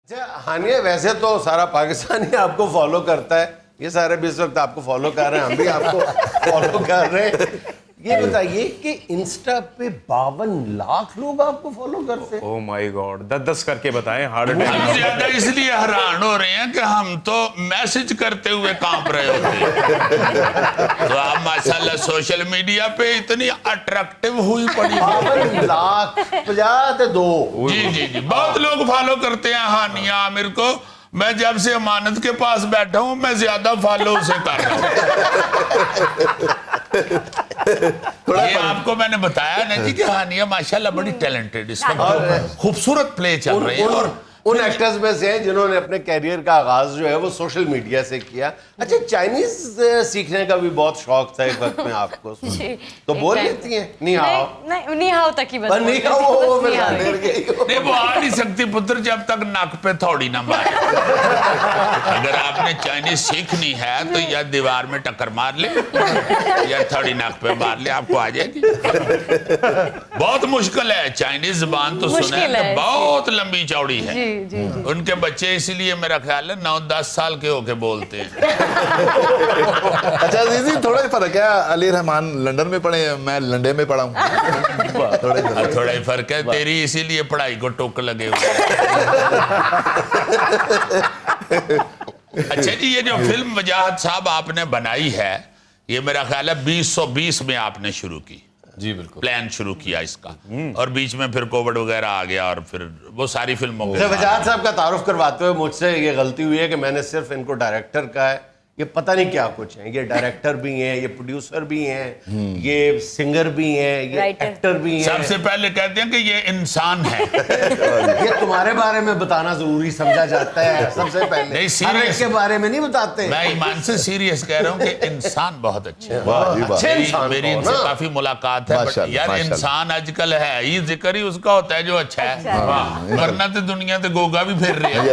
अच्छा हानिया, वैसे तो सारा पाकिस्तान ही आपको फॉलो करता है, ये सारे भी इस वक्त आपको फॉलो कर रहे हैं, हम भी आपको फॉलो कर रहे हैं। ये बताइए कि इंस्टा पे 52 लाख लोग आपको फॉलो करते हैं। ओह माय गॉड, 10-10 करके बताएं। हार्ट हम अटैक ज्यादा इसलिए हैरान हो रहे हैं कि हम तो मैसेज करते हुए कांप रहे होते हैं। तो आप माशाल्लाह सोशल मीडिया पे इतनी अट्रैक्टिव हुई पड़ी। 52 लाख 52। जी जी जी, बहुत लोग फॉलो करते हैं हानिया आमिर को। मैं जब से अमानत के पास बैठा हूं मैं ज्यादा फॉलो उसे कर रहा हूं। ये आपको मैंने बताया ना जी कि हानिया माशाल्लाह बड़ी टैलेंटेड, इस वक्त खूबसूरत प्ले चल रही है। और उन एक्टर्स में से हैं जिन्होंने अपने कैरियर का आगाज जो है वो सोशल मीडिया से किया। अच्छा, चाइनीज सीखने का भी बहुत शौक था एक वक्त में आपको, तो बोल लेती हैं नी हाओ? नहीं, नी हाओ तक ही बस नी हाओ वो मैं जाने गई हूं। नहीं, वो आ नहीं सकती पुत्र जब तक नाक पे थोड़ी ना मारे। अगर आपने चाइनीज सीखनी है तो या दीवार में टक्कर मार ले या थोड़ी नाक पे मार ले, आपको आ जाएगी। बहुत मुश्किल है चाइनीज जबान, तो सुना है बहुत लंबी चौड़ी है। जी, जी। उनके बच्चे इसीलिए मेरा ख्याल है 9-10 साल के होके बोलते हैं। अच्छा दीदी, थोड़ा ही फर्क है, अली रहमान लंदन में पढ़े, मैं लंदन में पढ़ा हूँ। थोड़ा ही फर्क है, तेरी इसीलिए पढ़ाई को टोक लगे हुए। अच्छा जी, ये जो फिल्म वजाहत साहब आपने बनाई है, ये मेरा ख्याल है 2020 में आपने शुरू की। जी बिल्कुल, प्लान शुरू किया इसका, और बीच में फिर कोविड वगैरह आ गया और फिर वो सारी फिल्मों के वजाहत साहब का तारुफ करवाते हुए मुझसे ये गलती हुई है कि मैंने सिर्फ इनको डायरेक्टर का है, ये पता नहीं क्या कुछ है, ये डायरेक्टर भी हैं, ये प्रोड्यूसर भी हैं, ये सिंगर भी हैं, ये एक्टर भी हैं। सबसे पहले कहते हैं कि ये इंसान है। ये तुम्हारे बारे में बताना जरूरी समझा जाता है सबसे पहले, नहीं, हर एक के बारे में नहीं बताते। मैं ईमान से सीरियस कह रहा हूँ कि इंसान बहुत अच्छे हैं। अच्छे इंसान मेरी हो इनसे ना। काफी मुलाकात है, बट यार इंसान आजकल है ही जिक्र ही उसका होता है जो अच्छा है, वरना तो दुनिया तो गोगा भी फिर रही है।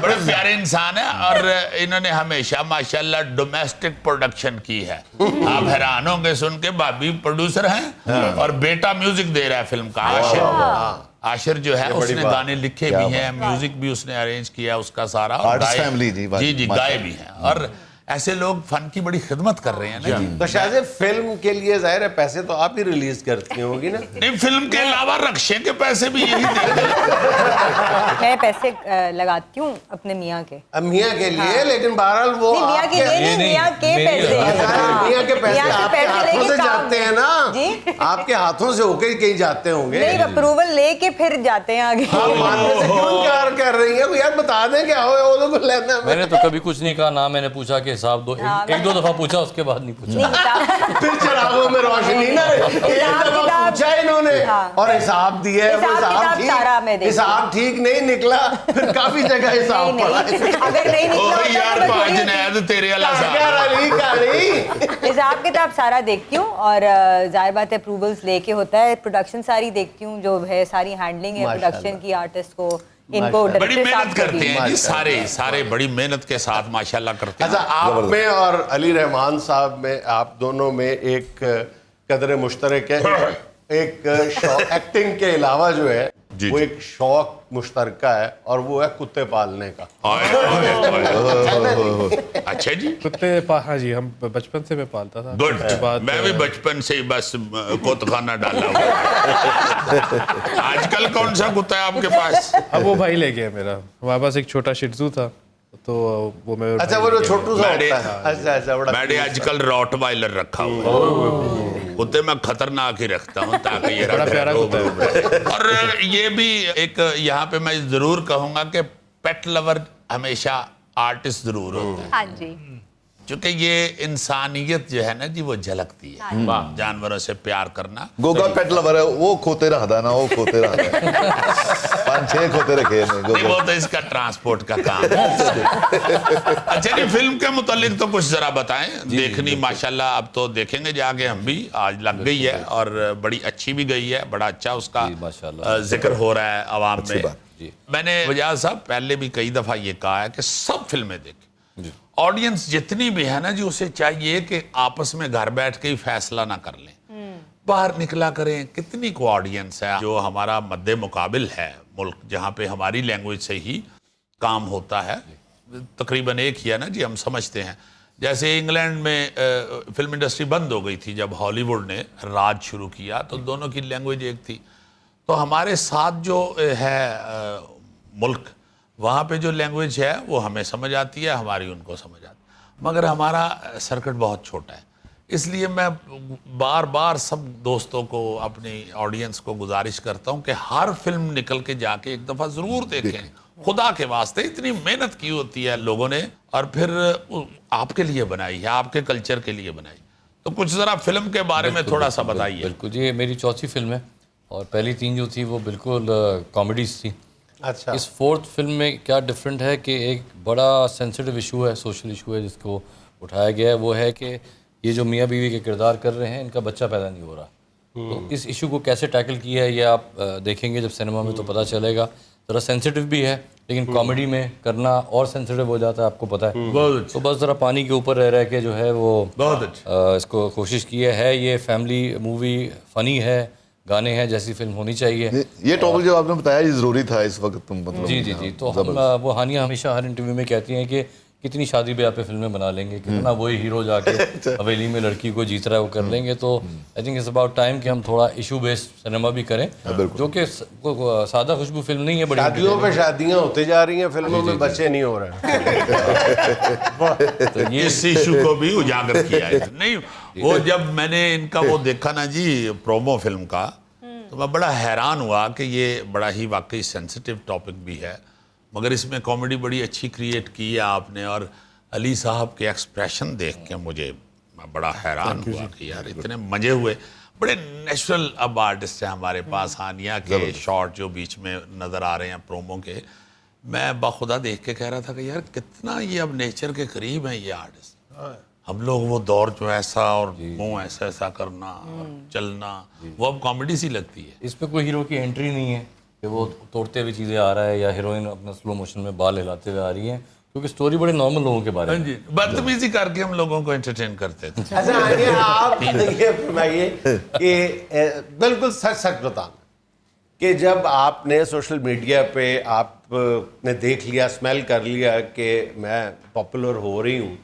बड़े प्यारे इंसान है और इन्होंने हमेशा माशाल्लाह डोमेस्टिक प्रोडक्शन की है। आप हैरान होंगे सुन के, भाभी प्रोड्यूसर हैं और बेटा म्यूजिक दे रहा है फिल्म का। आशिर जो है उसने गाने लिखे भी हैं, म्यूजिक भी उसने अरेंज किया उसका सारा, और जी जी गाए भी हैं। और ऐसे लोग फन की बड़ी खिदमत कर रहे हैं ना। तो शायद फिल्म के लिए जाहिर है पैसे तो आप ही रिलीज करती होंगी ना? नहीं, फिल्म के अलावा रक्षे के पैसे भी यही देते मैं पैसे लगाती हूँ अपने मियाँ के, मियाँ के लिए, लेकिन बहरहाल वो मियाँ के लिए नहीं, मियाँ के पैसे, मियाँ के पैसे मियाँ से आपके पैसे हाथों लेके से काम जाते हैं ना जी? आपके हाथों से होके कहीं जाते होंगे। नहीं, अप्रूवल लेके फिर जाते हैं आगे। आप मानने से क्यों इनकार कर रही हैं? यार बता दें क्या हो, वो लोग लेना है। मैंने तो कभी कुछ नहीं कहा ना, मैंने पूछा कि हिसाब दो, एक दो दफा पूछा, उसके बाद नहीं पूछा। फिर चरागों में रोशनी ना, एक दफा पूछा इन्होंने और हिसाब दिया है, वो हिसाब ठीक नहीं निकला, फिर काफी जगह हिसाब पड़ा। अगर नहीं निकला तेरे हिसाब किताब सारा देखती हूँ, और जाहिर बात है अप्रूवल्स लेके होता है, प्रोडक्शन सारी देखती हूँ, जो है सारी हैंडलिंग है प्रोडक्शन की, आर्टिस्ट को इनको बड़ी मेहनत करते हैं जी, सारे बड़ी मेहनत के साथ माशाल्लाह करते हैं। अच्छा, आप में और अली रहमान साहब में, आप दोनों में एक कदर मुश्तरक है, एक शौक एक्टिंग के अलावा जो है वो एक शौक मुश्तरका है, और वो है कुत्ते पालने का। अच्छा जी, कुत्ते हाँ जी, हम बचपन से मैं पालता था। गुड, मैं भी बचपन से ही बस कुत्तखाना डाला हुआ। आजकल कौन सा कुत्ता है आपके पास? अब वो भाई ले गया मेरा, हमारे पास एक छोटा शिट्जू था, तो वो मैं अच्छा, वो छोटू सा होता है। अच्छा, बड़ा मैंने आजकल रॉटवाइलर रखा हुआ है। कुत्ते मैं खतरनाक ही रखता हूँ ताकि ये बड़ा प्यारा कुत्ता है। और ये भी एक यहाँ पे मैं जरूर कहूंगा कि पेट लवर हमेशा आर्टिस्ट जरूर होता है। हाँ जी, क्योंकि ये इंसानियत जो है ना जी वो झलकती है, जानवरों से प्यार करना। गोगा पेट लवर है, वो खोते रखता ना, वो खोते रखता 5-6 खोते रखे नहीं, वो तो इसका ट्रांसपोर्ट का काम है। अच्छा जी, फिल्म के मुतालिक तो कुछ जरा बताएं। देखनी माशाल्लाह अब तो देखेंगे जाके, हम भी आज लग गई है और बड़ी अच्छी भी गई है, बड़ा अच्छा उसका जिक्र हो रहा है आवाम में। मैंने वजाहत साहब पहले भी कई दफा ये कहा है कि सब फिल्में देखें, ऑडियंस जितनी भी है ना जी, उसे चाहिए कि आपस में घर बैठ के ही फैसला ना कर लें, बाहर निकला करें, कितनी को ऑडियंस है। जो हमारा मद्दे मुकाबिल है मुल्क, जहाँ पे हमारी लैंग्वेज से ही काम होता है, तकरीबन एक ही है ना जी, हम समझते हैं। जैसे इंग्लैंड में फिल्म इंडस्ट्री बंद हो गई थी जब हॉलीवुड ने राज शुरू किया, तो दोनों की लैंग्वेज एक थी। तो हमारे साथ जो है मुल्क, वहाँ पे जो लैंग्वेज है वो हमें समझ आती है, हमारी उनको समझ आती है, मगर हमारा सर्किट बहुत छोटा है। इसलिए मैं बार बार सब दोस्तों को, अपनी ऑडियंस को गुजारिश करता हूँ कि हर फिल्म निकल के जाके एक दफ़ा ज़रूर देखें। खुदा के वास्ते इतनी मेहनत की होती है लोगों ने, और फिर आपके लिए बनाई है, आपके कल्चर के लिए बनाई। तो कुछ ज़रा फिल्म के बारे में थोड़ा सा बताइए। बिल्कुल जी, ये मेरी चौथी फिल्म है और पहली 3 जो थी वो बिल्कुल कॉमेडीज थी। अच्छा, इस 4th फिल्म में क्या डिफरेंट है कि एक बड़ा सेंसिटिव इशू है, सोशल इशू है जिसको उठाया गया है। वो है कि ये जो मियाँ बीवी के किरदार कर रहे हैं, इनका बच्चा पैदा नहीं हो रहा। तो इस इशू को कैसे टैकल किया है ये आप देखेंगे जब सिनेमा में, तो पता चलेगा। ज़रा सेंसिटिव भी है, लेकिन कॉमेडी में करना और सेंसिटिव हो जाता है, आपको पता है। तो बस ज़रा पानी के ऊपर रह के जो है वो बहुत अच्छा इसको कोशिश की है। ये फैमिली मूवी, फ़नी है, गाने हैं जैसी फिल्म होनी चाहिए। ये टॉपिक जो आपने बताया ये जरूरी था इस वक्त, तुम मतलब। जी जी जी। तो हम वो हानिया हमेशा हर इंटरव्यू में कहती हैं कि कितनी शादी ब्याह पे फिल्में बना लेंगे, कितना वही हीरो जाके हवेली में लड़की को जीत रहा है वो कर लेंगे। तो I think it's about time कि हम थोड़ा इशू बेस्ड सिनेमा भी करें, जो कि सादा खुशबू फिल्म नहीं है। बड़ी शादियों पे शादियां होते जा रही हैं, फिल्मों में बच्चे नहीं हो रहे। तो ये इस इशू को भी उजागर किया है। नहीं, वो जब मैंने इनका वो देखा ना जी प्रोमो फिल्म का, तो मैं बड़ा हैरान हुआ कि ये बड़ा ही वाकई सेंसिटिव टॉपिक भी है, मगर इसमें कॉमेडी बड़ी अच्छी क्रिएट की है आपने। और अली साहब के एक्सप्रेशन देख के मैं बड़ा हैरान हुआ कि यार इतने मजे हुए। बड़े नेचुरल अब आर्टिस्ट हैं हमारे पास। हानिया के शॉट जो बीच में नज़र आ रहे हैं प्रोमो के, मैं बाखुदा देख के कह रहा था कि यार कितना ये अब नेचर के करीब हैं ये आर्टिस्ट। हम लोग वो दौर जो ऐसा और मुंह ऐसा ऐसा करना और चलना, वो अब कॉमेडी सी लगती है। इसमें कोई हीरो की एंट्री नहीं है कि वो तोड़ते हुए चीज़ें आ रहा है या हीरोइन अपना स्लो मोशन में बाल हिलाते हुए आ रही है, क्योंकि स्टोरी बड़े नॉर्मल लोगों के बारे में। जी, बदतमीजी करके हम लोगों को एंटरटेन करते थे। अच्छा आइए, आप ये फरमाइए कि बिल्कुल सच सच बताना कि जब आपने सोशल मीडिया पे आपने देख लिया, स्मेल कर लिया कि मैं पॉपुलर हो रही हूँ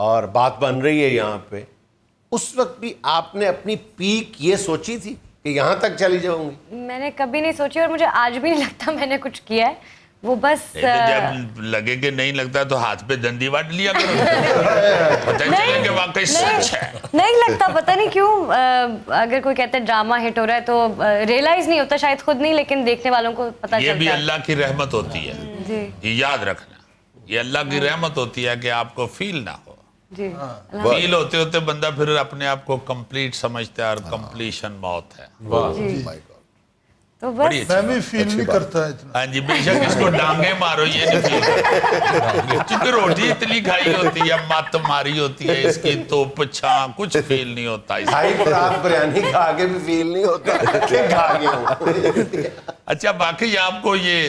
और बात बन रही है यहाँ पे, उस वक्त भी आपने अपनी पीक ये सोची थी कि यहाँ तक चली जाऊंगी? मैंने कभी नहीं सोची, और मुझे आज भी नहीं लगता मैंने कुछ किया है। वो बस तो जब लगे कि नहीं लगता तो हाथ पे दंडी वाट लिया करो, पता चले कि वाकई सच है। नहीं लगता, पता नहीं क्यों। अगर कोई कहता है ड्रामा हिट हो रहा है तो रियलाइज नहीं होता, शायद खुद नहीं, लेकिन देखने वालों को पता चलता है। ये भी अल्लाह की रहमत होती है जी, ये याद रखना। ये अल्लाह की रहमत होती है कि आपको फील ना हो। जी। फील होते होते बंदा फिर अपने आप को कंप्लीट समझता है, और कंप्लीशन मौत है। तो बस मैं भी फील नहीं करता इतना। हाँ जी, बेशक इसको डांगे मारो ये नहीं फील करता, क्योंकि रोटी इतनी खाई होती है, मत मारी होती है इसकी, तो पछा कुछ फील नहीं होता। भाई रात बिरयानी खा के भी फील नहीं होता कि खा गए। अच्छा, बाकी आपको ये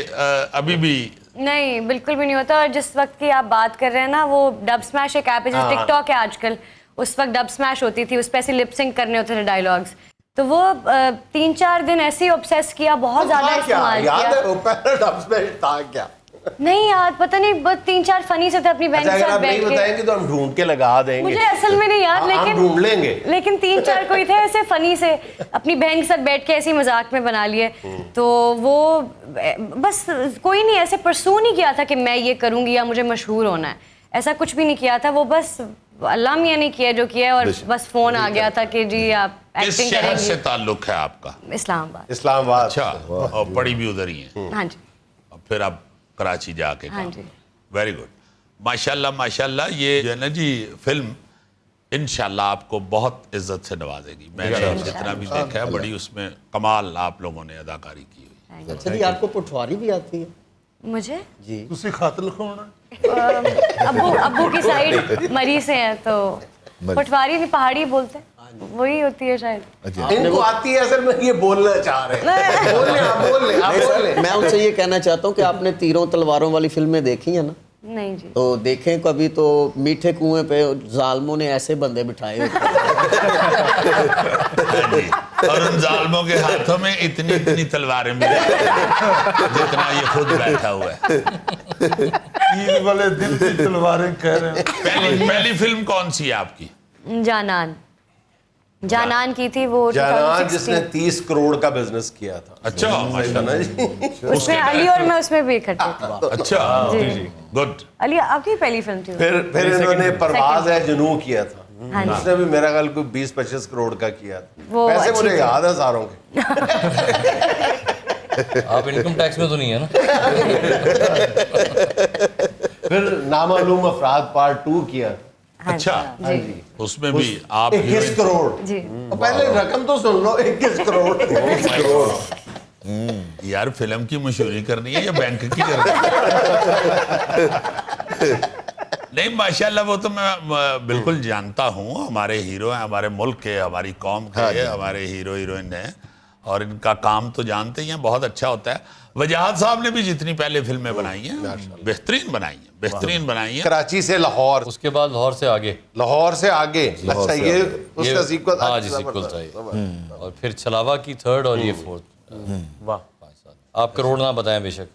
अभी भी नहीं, बिल्कुल भी नहीं होता। और जिस वक्त की आप बात कर रहे हैं ना, वो डब स्मैश एक ऐप है, जैसे टिकटॉक है आजकल, उस वक्त डब स्मैश होती थी, उस पर ऐसे लिप सिंक करने होते थे डायलॉग्स। तो वो 3-4 दिन ऐसे ही ऑब्सेस किया, बहुत ज्यादा इस्तेमाल किया। याद है वो पहला डब स्मैश था क्या? नहीं याद, पता नहीं, बस 3-4 फनी से थे अपनी बहन के साथ बैठ के। बताएंगे तो हम ढूंढ के लगा देंगे। मुझे असल में नहीं याद, लेकिन ढूंढ लेंगे। लेकिन 3-4 कोई थे ऐसे फनी से, अपनी बहन के साथ बैठ के ऐसे ही मजाक में बना लिए। तो वो बस कोई नहीं ऐसे परसू नहीं किया था कि मैं ये करूंगी या मुझे मशहूर होना है, ऐसा कुछ भी नहीं किया था। वो बस अल्लाह मियाँ ने किया जो किया, और बस फोन आ गया था कि जी आप किस एक्टिंग शहर से करेंगे। ताल्लुक है आपका? इस्लामाबाद। इस्लामाबाद। अच्छा, और पढ़ी भी उधर ही है? हाँ जी। और फिर आप कराची जाके? हाँ जी। वेरी गुड, माशाल्लाह माशाल्लाह। ये जो है ना जी फिल्म, इंशाल्लाह आपको बहुत इज्जत से नवाजेगी। मैंने जितना भी देखा है, बड़ी उसमें कमाल आप लोगों ने अदाकारी की हुई। अच्छा जी, आपको पटवारी भी आती है? मुझे जी। तुसी खत लिखाउणा? अब्बू की साइड मरी से है, तो पटवारी नहीं, पहाड़ी बोलते हैं, वही होती है शायद। इनको आती है, असल में ये बोलना चाह रहे हैं। बोल ले, आप बोल ले, आप बोल ले। मैं उनसे ये कहना चाहता हूँ कि आपने तीरों तलवारों वाली फिल्में देखी है ना? नहीं जी। तो देखें कभी तो मीठे कुएं पे जालमों ने ऐसे बंदे बिठाए होते हैं। हाँ जी। और उन जालमों के हाथों में इतनी इतनी तलवारें मिली जितना ये खुद बैठा हुआ है। ईद वाले दिन की तलवारें कह रहे हैं। पहली फिल्म कौन सी है आपकी? जानान की थी वो जानान जिसने 2016। 30 करोड़ का बिजनेस किया था। अच्छा ना जी। उसमें अली और मैं उसमें भी इकट्ठे थे। अच्छा जी। गुड। अली आपकी पहली फिल्म थी वो? फिर इन्होंने परवाज है जुनू किया था। हाँ जी। उसने भी मेरा ख्याल कोई 20-25 करोड़ का किया था। वो पैसे अच्छी मुझे थी। याद है सारों के। आप इनकम टैक्स में तो नहीं है ना? फिर नामालूम अफराद पार्ट 2 किया था। हाँ अच्छा। जी। उसमें भी आप 21 करोड़। जी। तो पहले रकम तो सुन लो, 21 करोड़। 21 करोड़। यार फिल्म की मशहूरी करनी है या बैंक की करनी है? नहीं माशाल्लाह वो तो मैं बिल्कुल जानता हूँ। हमारे हीरो हैं, हमारे मुल्क के, हमारी कौम के हमारे हीरो हीरोइन हैं और इनका काम तो जानते ही हैं, बहुत अच्छा होता है। वजाहत साहब ने भी जितनी पहले फिल्में बनाई हैं बेहतरीन बनाई हैं, बेहतरीन बनाई हैं। कराची से लाहौर, उसके बाद लाहौर से आगे। लाहौर से आगे। अच्छा ये उसका सीक्वल। हाँ जी, सीक्वल था ये। और फिर छलावा की 3rd और ये 4th। वाह। आप करोड़ ना बताएं बेशक।